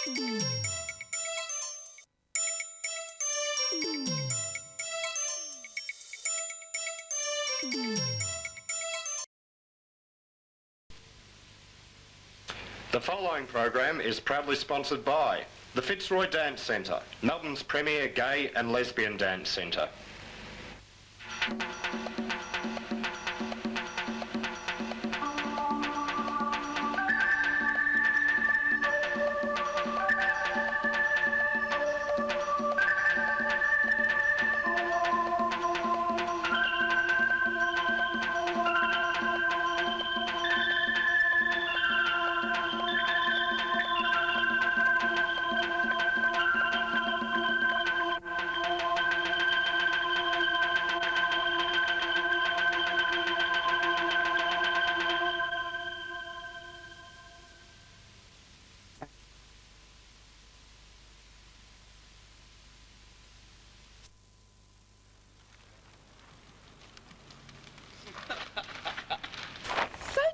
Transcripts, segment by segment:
The following program is proudly sponsored by the Fitzroy Dance Centre, Melbourne's premier gay and lesbian dance centre.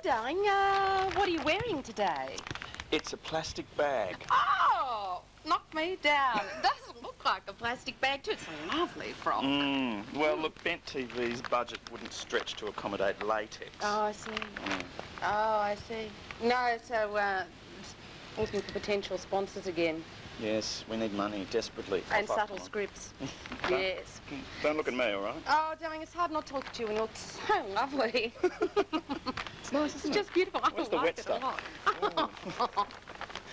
Darling, what are you wearing today? It's a plastic bag. Oh, knock me down. It doesn't look like a plastic bag too. It's a lovely frock. Well, look, Bent TV's budget wouldn't stretch to accommodate latex. Oh, I see. Oh, I see. No, so, looking for potential sponsors again. Yes, we need money desperately. And subtle scripts. Yes. Don't look at me, all right? Oh, darling, it's hard not to look at you when you look so lovely. It's nice, it's just beautiful. Where's the wet stuff? Oh.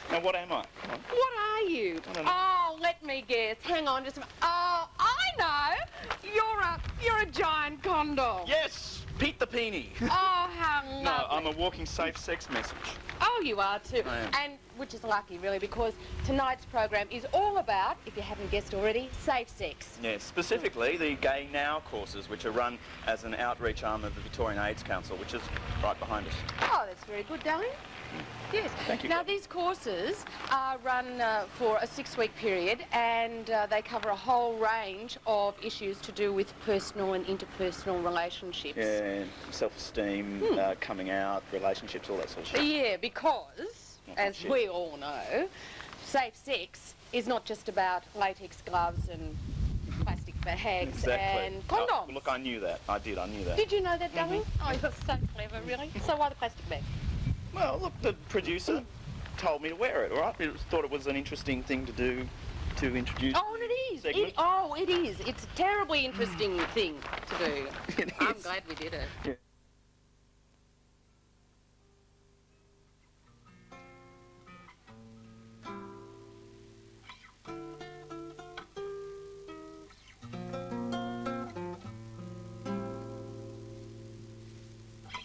Now, what am I? What are you? Oh, let me guess. Hang on just a minute. Oh, I know. You're a giant condom. Yes, Pete the Peenie. Oh, how lovely. No, I'm a walking safe sex message. Oh, you are too. I am. And which is lucky, really, because tonight's program is all about, if you haven't guessed already, safe sex. Yes, specifically the Gay Now courses, which are run as an outreach arm of the Victorian AIDS Council, which is right behind us. Oh, that's very good, darling. Yes. Thank you. Now, these courses are run for a 6-week period, and they cover a whole range of issues to do with personal and interpersonal relationships. Yeah, self-esteem, coming out, relationships, all that sort of shit. Yeah, because, as we all know, safe sex is not just about latex gloves and plastic bags and condoms. Oh, look, I knew that. I knew that. Did you know that, darling? Oh, you're so clever, really. So why the plastic bag? Well, look, the producer told me to wear it, all right? Thought it was an interesting thing to do, to introduce. Oh, and it is. It is. It's a terribly interesting thing to do. It I'm is. glad we did it. Yeah.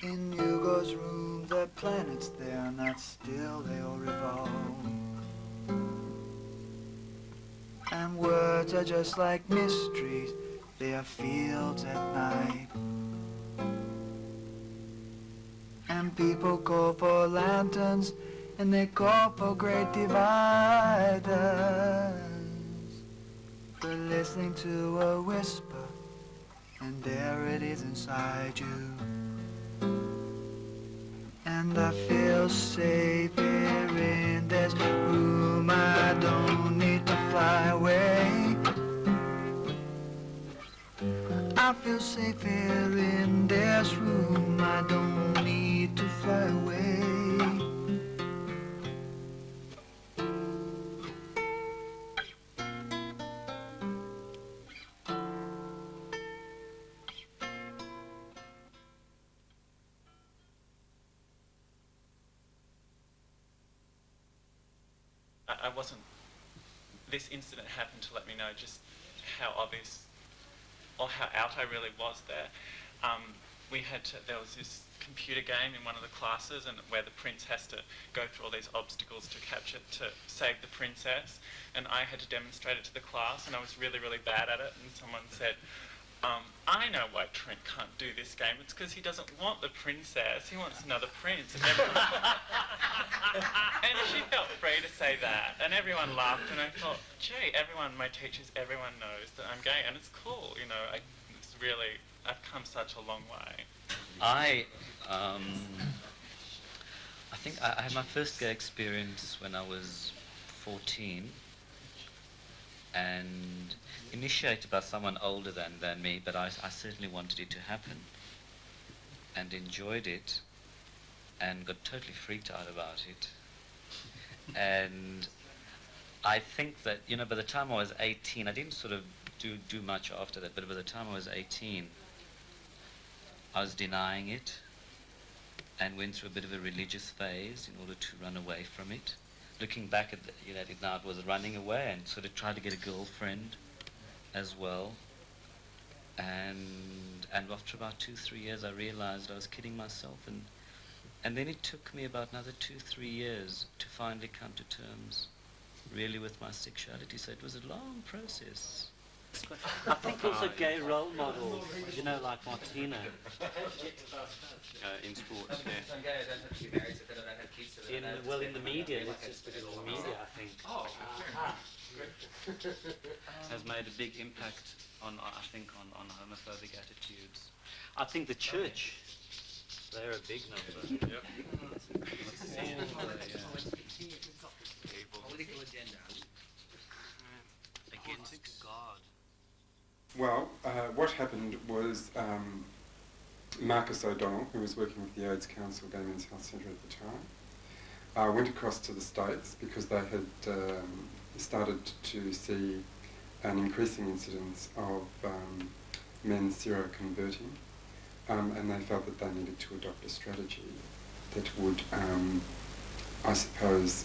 In Hugo's room, the planets, they are not still, they all revolve. And words are just like mysteries, they are fields at night. And people call for lanterns, and they call for great dividers. But listening to a whisper, and there it is inside you. And I feel safe here in this room, I don't need to fly away. I feel safe here in this room, I don't need to fly away. This incident happened to let me know just how obvious or how out I really was there. There was this computer game in one of the classes and where the prince has to go through all these obstacles to save the princess, and I had to demonstrate it to the class, and I was really, really bad at it, and someone said, I know why Trent can't do this game. It's because he doesn't want the princess. He wants another prince. And, and she felt free to say that. And everyone laughed. And I thought, gee, my teachers, everyone knows that I'm gay. And it's cool, you know. I've come such a long way. I think I had my first gay experience when I was 14 and initiated by someone older than me, but I certainly wanted it to happen and enjoyed it and got totally freaked out about it. And I think that, you know, by the time I was 18, I didn't sort of do much after that, but by the time I was 18, I was denying it and went through a bit of a religious phase in order to run away from it. Looking back at it now, it was running away, and sort of tried to get a girlfriend as well. And after about 2-3 years, I realized I was kidding myself, and then it took me about another 2-3 years to finally come to terms really with my sexuality. So it was a long process. I think also gay role models, you know, like Martina. In sports, yeah. In the media, it's just because of the media, I think. Has made a big impact on homophobic attitudes. I think the church, they're a big number. Yep. Political agenda. Against God. Well, what happened was Marcus O'Donnell, who was working with the AIDS Council Gay Men's Health Centre at the time, went across to the States because they had started to see an increasing incidence of men seroconverting, and they felt that they needed to adopt a strategy that would, I suppose,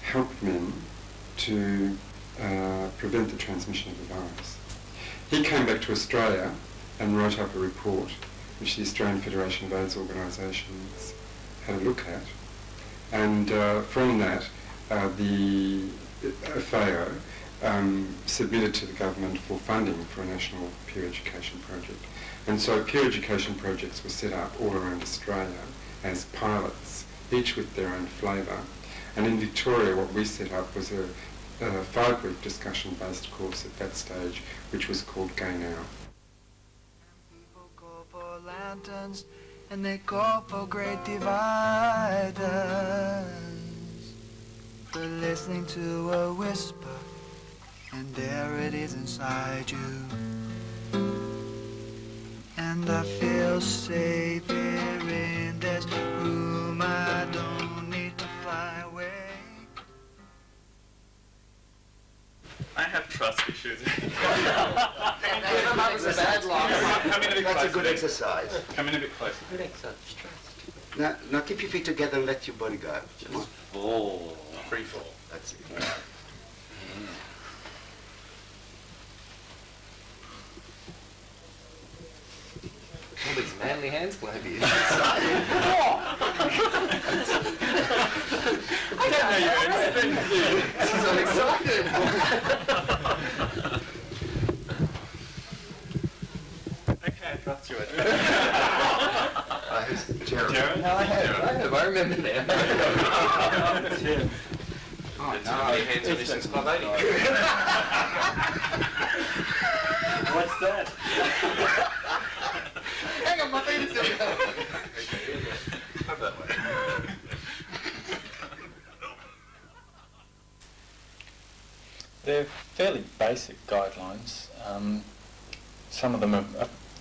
help men to prevent the transmission of the virus. He came back to Australia and wrote up a report which the Australian Federation of AIDS Organisations had a look at, and from that the FAO submitted to the government for funding for a national peer education project. And so peer education projects were set up all around Australia as pilots, each with their own flavour. And in Victoria, what we set up was a 5-week discussion-based course at that stage, which was called Gay Now. People go for lanterns, and they go for great dividers. They're listening to a whisper, and there it is inside you. And I feel safe here in this room. I don't need to fly away. I have trust issues. That was a bad loss. That's a good exercise. Come in a bit closer. Good exercise. Now keep your feet together and let your body go. Just fall. Free fall. That's it. All these manly hands clapping. I don't know you. This is so excited. Okay, I trust you. Who's Jared? Jared? No, I have. I remember now. Tim. Oh, no. Many hands on this since Club 80. What's that? Hang on, my feet are still going. Have that way. They're fairly basic guidelines. Some of them are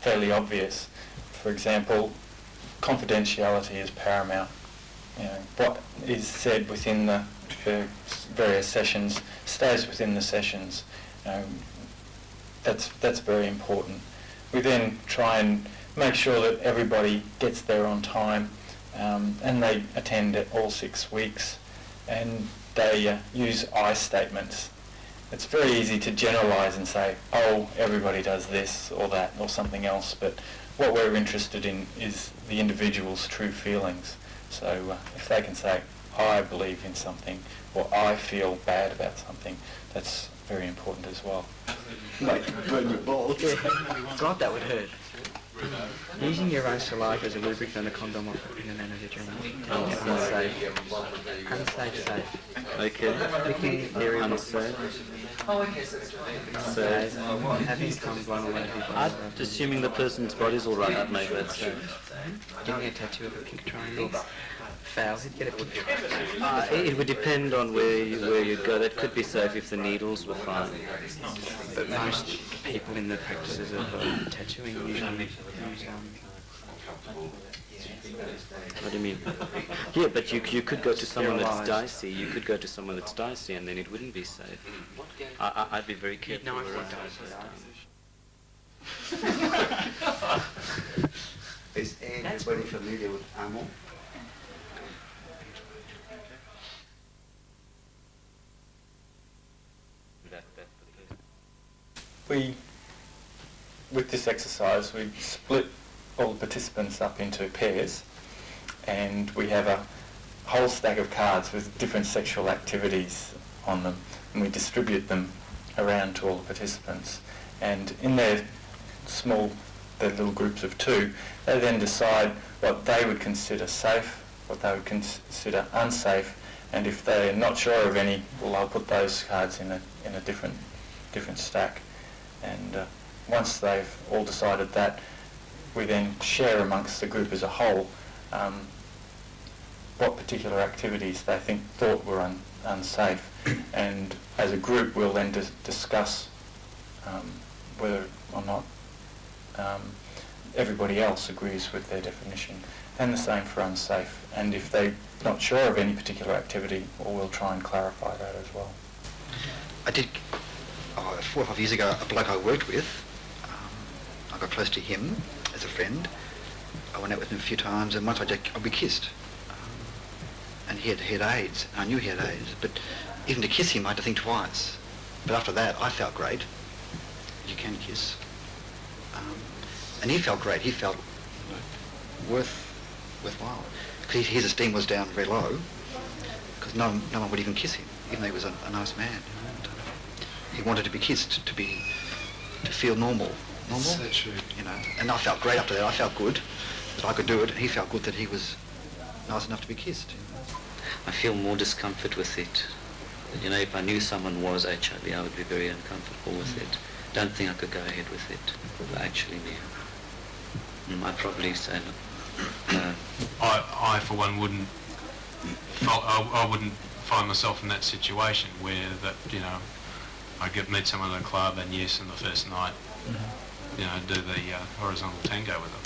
fairly obvious. For example, confidentiality is paramount. You know, what is said within the various sessions stays within the sessions. That's very important. We then try and make sure that everybody gets there on time, and they attend it all 6 weeks, and they use I statements. It's very easy to generalise and say, oh, everybody does this or that or something else, but what we're interested in is the individual's true feelings. So if they can say, I believe in something, or I feel bad about something, that's very important as well. Burn your balls. God, that would hurt. Using your own saliva as a lubricant and a condom in an energy unsafe. Safe. Okay. Picking area Unsafe. having cum blown away. Assuming the person's body's all right, I'd make that safe. Getting a tattoo of a pink triangle. Foul, he'd get a pink It would depend on where you'd go. That could be safe if the needles were fine. But most people in the practices of tattooing usually use What do you mean? Yeah, but you could go to someone that's dicey. You could go to someone that's dicey, and then it wouldn't be safe. I'd be very careful where I go. Is anybody familiar with ammo? With this exercise, we split all the participants up into pairs, and we have a whole stack of cards with different sexual activities on them, and we distribute them around to all the participants. And in their little groups of two, they then decide what they would consider safe, what they would consider unsafe, and if they're not sure of any, well, they'll put those cards in a different stack. And once they've all decided that, we then share amongst the group as a whole what particular activities they thought were unsafe, and as a group we'll then discuss whether or not everybody else agrees with their definition, and the same for unsafe. And if they're not sure of any particular activity, well, we'll try and clarify that as well. I did, 4 or 5 years ago, a bloke I worked with, I got close to him as a friend. I went out with him a few times, and once I'd be kissed. And he had AIDS. I knew he had AIDS, but even to kiss him I had to think twice. But after that I felt great. You can kiss. And he felt great. He felt worthwhile. Because his esteem was down very low, because no one would even kiss him, even though he was a nice man. And, he wanted to be kissed, to feel normal. So true. You know, and I felt great after that. I felt good that I could do it. He felt good that he was nice enough to be kissed. I feel more discomfort with it. You know, if I knew someone was HIV, I would be very uncomfortable with it. Don't think I could go ahead with it if I actually knew. I'd probably say no. I for one wouldn't find myself in that situation where I'd meet someone at a club and yes, on the first night, do the horizontal tango with them.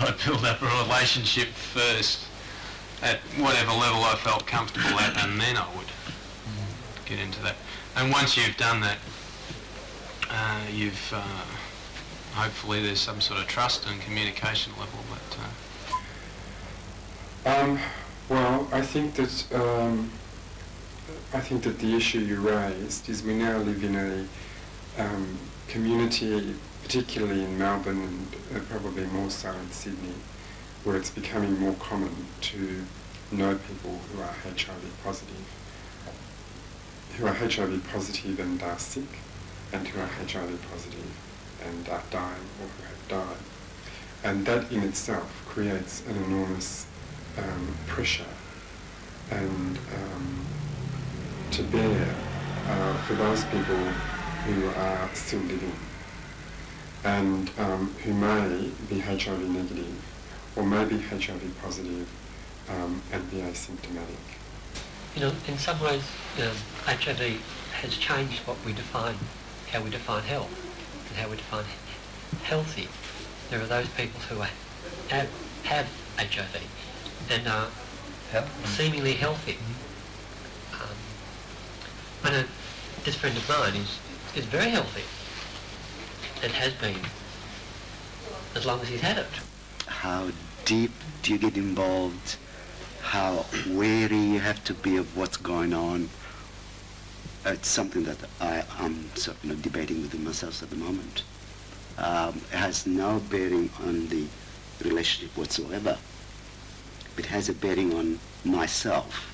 I'd build up a relationship first at whatever level I felt comfortable at, and then I would get into that. And once you've done that, hopefully there's some sort of trust and communication level that... Well, I think that the issue you raised is we now live in a community, particularly in Melbourne and probably more so in Sydney, where it's becoming more common to know people who are HIV positive and are sick, and who are HIV positive and are dying or who have died. And that in itself creates an enormous pressure and to bear for those people who are still living and who may be HIV negative or may be HIV positive and be asymptomatic. You know, in some ways, HIV has changed what we define, how we define health and how we define healthy. There are those people who have HIV and are seemingly healthy. I know this friend of mine is very healthy and has been as long as he's had it. How deep do you get involved? How wary you have to be of what's going on? It's something that I'm sort of debating within myself at the moment. It has no bearing on the relationship whatsoever. It has a bearing on myself,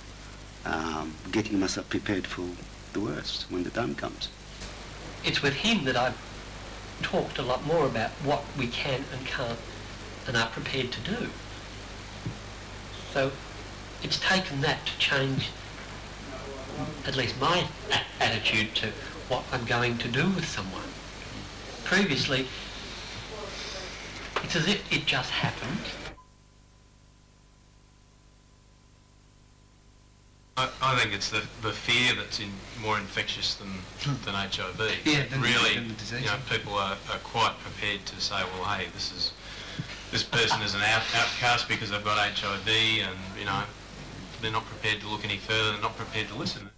getting myself prepared for the worst when the time comes. It's with him that I've talked a lot more about what we can and can't and are prepared to do. So it's taken that to change at least my attitude to what I'm going to do with someone. Previously, It's as if it just happened. I think it's the fear that's more infectious than HIV. Yeah, really, than the disease. you know, people are quite prepared to say, well, hey, this person is an outcast because they've got HIV, and you know, they're not prepared to look any further. They're not prepared to listen.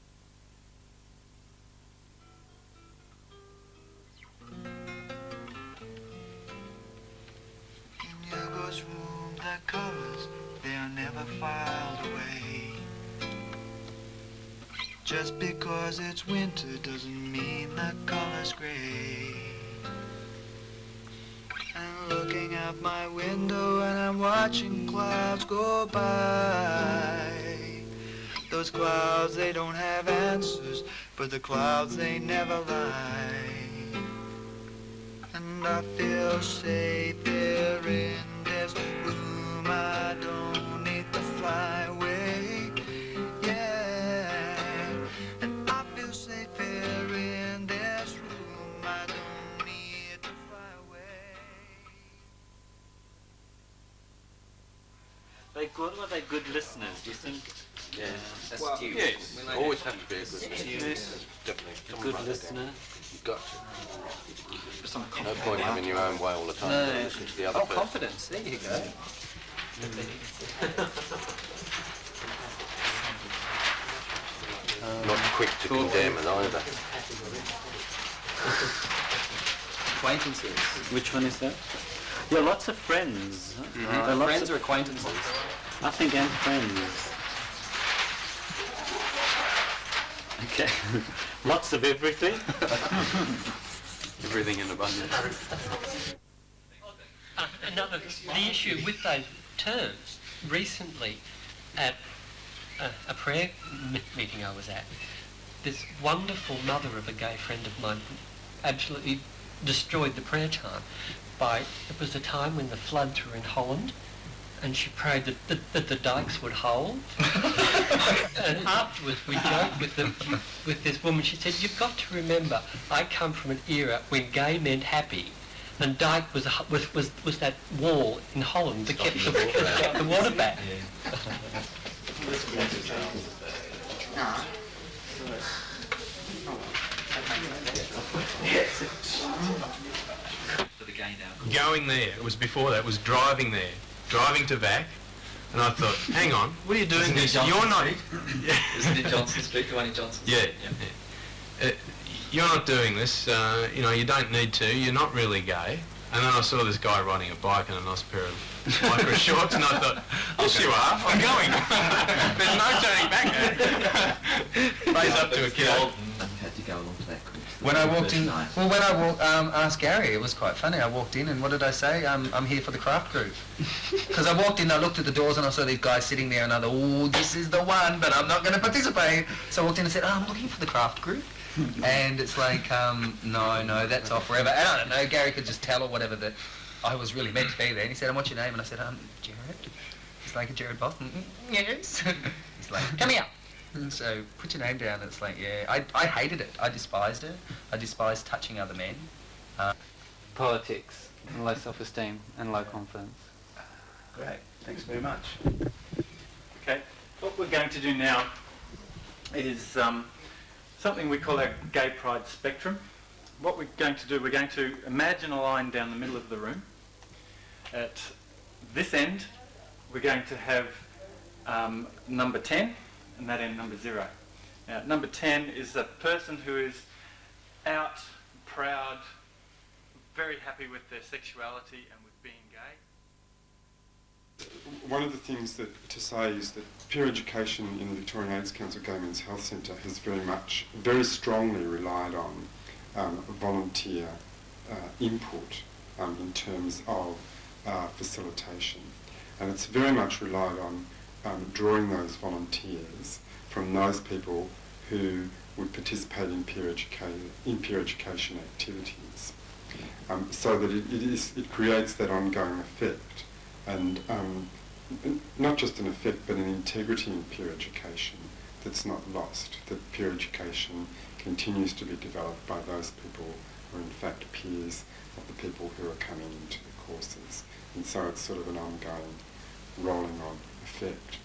In Hugo's room, the colors, they are never filed away. Just because it's winter doesn't mean the color's gray. I'm looking out my window and I'm watching clouds go by. Those clouds, they don't have answers, but the clouds, they never lie. And I feel safe here in this room. I don't need to fly away. Yeah, and I feel safe here in this room. I don't need to fly away. Were they good listeners, do you think? Yeah, that's Well, huge. yes. Always have to be a good listener. Yes. Definitely. A good listener. You've got to. No point having your own way all the time. No. Listen to the other person. Confidence. There you go. Not quick to condemn it either. Acquaintances. Which one is that? Yeah, lots of friends. Friends or acquaintances? I think and friends. Okay. Lots of everything. Everything in abundance. The issue with those terms, recently at a prayer meeting I was at, this wonderful mother of a gay friend of mine absolutely destroyed the prayer time it was a time when the floods were in Holland, and she prayed that the dikes would hold. And afterwards we joked with this woman. She said, "You've got to remember, I come from an era when gay meant happy, and dike was that wall in Holland that kept the water back." Going there, it was before that, was driving there, driving to VAC, and I thought, hang on, what are you doing this? You're not... Isn't it Johnson Street, the one in Johnson Street? Yeah. You're not doing this, you know, you don't need to, you're not really gay. And then I saw this guy riding a bike in a nice pair of micro shorts, and I thought, yes you are, I'm going. There's no turning back. Raise up to a kid. Had to go along to that course. When I walked in, well, when I asked Gary, it was quite funny. I walked in and what did I say? I'm here for the craft group. Because I walked in, I looked at the doors and I saw these guys sitting there and I thought, oh, this is the one, but I'm not going to participate. So I walked in and said, oh, I'm looking for the craft group. And it's like, no, that's off forever. And I don't know, Gary could just tell or whatever that I was really meant to be there. And he said, and what's your name? And I said, Jared. He's like, Jared Boston. Yes. He's like, come here. And so put your name down. And it's like, yeah, I hated it. I despised it. I despised touching other men. Politics, and low self-esteem, and low confidence. Great. Thanks very much. Okay, what we're going to do now is something we call our gay pride spectrum. What we're going to do, we're going to imagine a line down the middle of the room. At this end, we're going to have number 10, and that end number 0. Now, number 10 is a person who is out, proud, very happy with their sexuality and with being gay. One of the things to say is that peer education in the Victorian AIDS Council Gay Men's Health Centre has very strongly relied on volunteer input in terms of facilitation. And it's very much relied on drawing those volunteers from those people who would participate in peer education activities, so that it creates that ongoing effect, and not just an effect but an integrity in peer education that's not lost, that peer education continues to be developed by those people who are in fact peers of the people who are coming into the courses. And so it's sort of an ongoing, rolling on effect.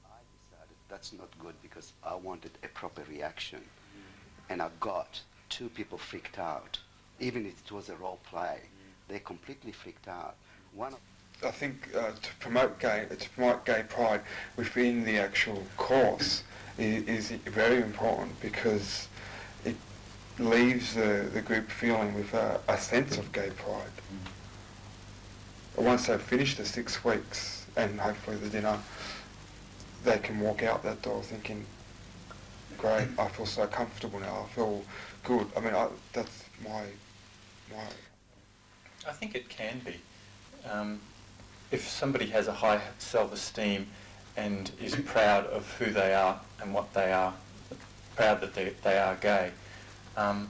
I decided that's not good because I wanted a proper reaction. And I got 2 people freaked out. Even if it was a role play, they completely freaked out. I think to promote gay pride within the actual course is very important, because it leaves the group feeling with a sense of gay pride. Once they've finished the 6 weeks and hopefully the dinner, they can walk out that door thinking, great, I feel so comfortable now, I feel good. I mean, that's my... I think it can be. If somebody has a high self-esteem and is proud of who they are and what they are, proud that they are gay, I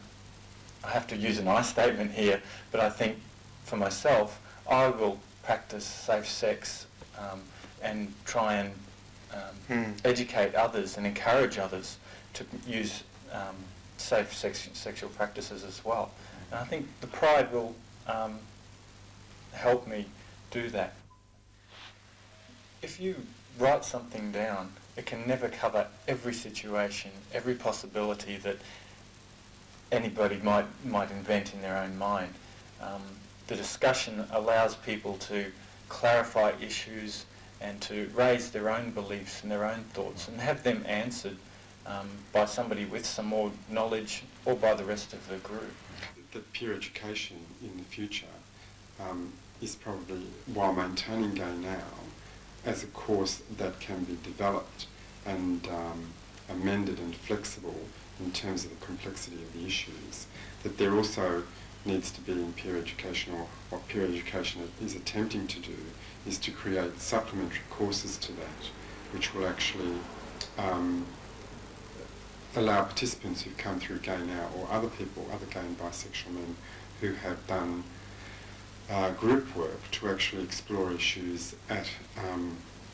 have to use an I statement here, but I think for myself, I will practice safe sex and try and educate others and encourage others to use safe sexual practices as well. And I think the pride will help me do that. If you write something down, it can never cover every situation, every possibility that anybody might invent in their own mind. The discussion allows people to clarify issues and to raise their own beliefs and their own thoughts and have them answered by somebody with some more knowledge or by the rest of the group. That peer education in the future is probably, while maintaining Gay Now, as a course that can be developed and amended and flexible in terms of the complexity of the issues, that there also needs to be in peer education, or what peer education is attempting to do, is to create supplementary courses to that, which will actually allow participants who've come through Gay Now, or other people, other gay and bisexual men who have done group work, to actually explore issues at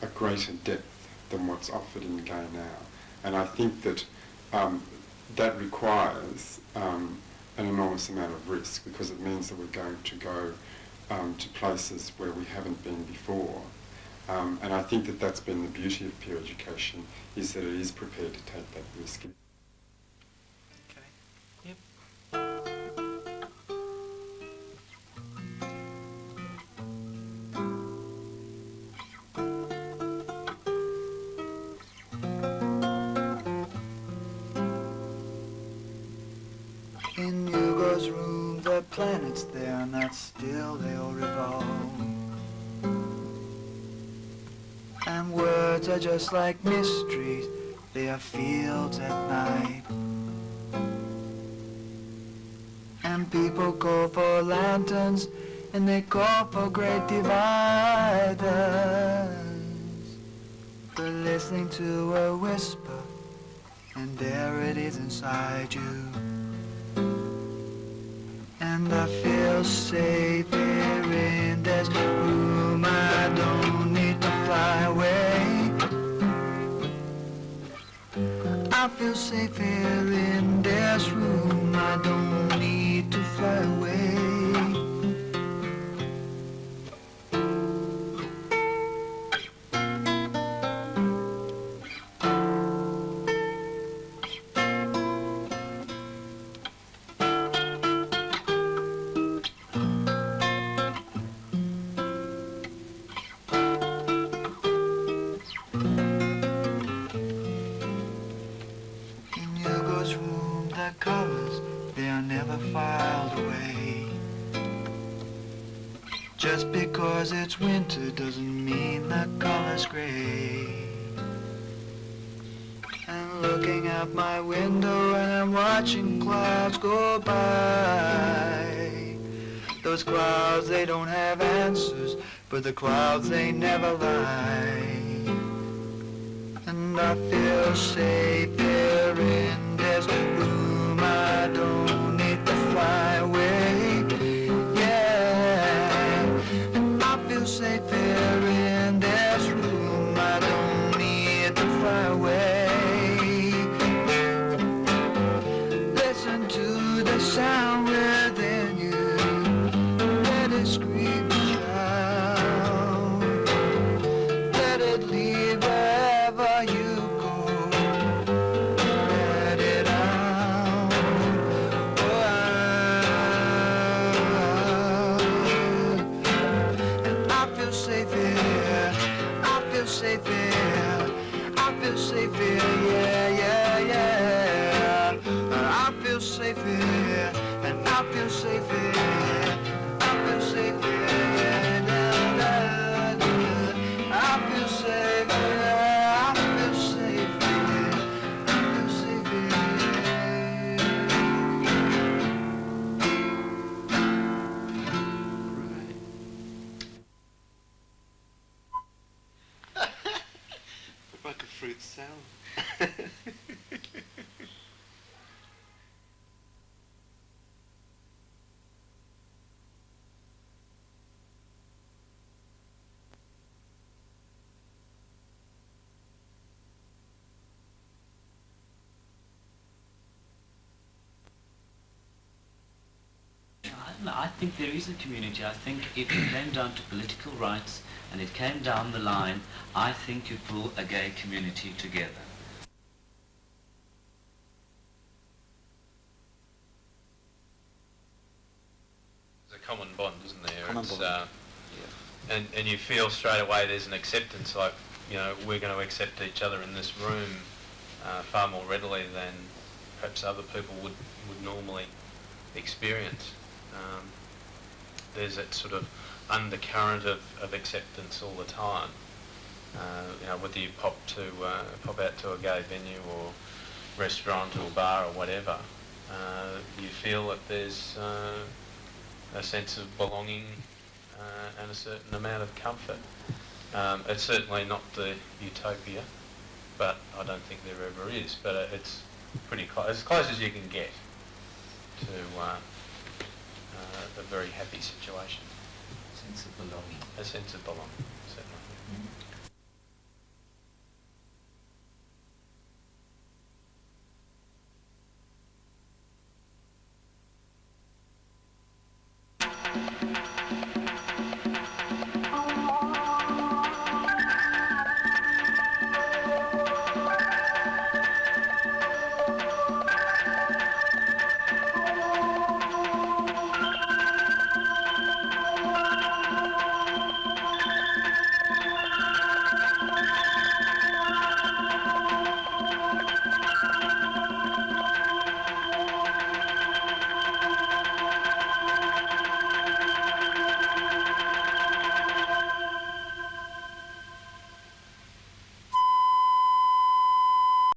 a greater depth than what's offered in Gay Now. And I think that that requires an enormous amount of risk, because it means that we're going to go to places where we haven't been before. And I think that that's been the beauty of peer education, is that it is prepared to take that risk. In Hugo's room, the planets there are not still, they all revolve. And words are just like mysteries, they are fields at night. And people call for lanterns, and they call for great dividers. But listening to a whisper, and there it is inside you. And I feel safe here in this room, I don't need to fly away. I feel safe here in this room, I don't need to fly away. Just because it's winter doesn't mean the color's gray. And looking out my window and I'm watching clouds go by. Those clouds, they don't have answers, but the clouds, they never lie. And I feel safe here in this room, I don't need to fly away. Safe here in this room, I don't need to fly away. Listen to the sound within you, let it scream and shout. truth salad. I think there is a community. I think if it came down to political rights and it came down the line, I think you pull a gay community together. There's a common bond, isn't there? Common It's, bond. and you feel straight away there's an acceptance, like, you know, we're going to accept each other in this room far more readily than perhaps other people would normally experience. There's that sort of undercurrent of acceptance all the time. You know, whether you pop out to a gay venue or restaurant or bar or whatever, you feel that there's a sense of belonging and a certain amount of comfort. It's certainly not the utopia, but I don't think there ever is. But it's pretty close, as close as you can get to a very happy situation. Sense of belonging. A sense of belonging, certainly. Mm-hmm.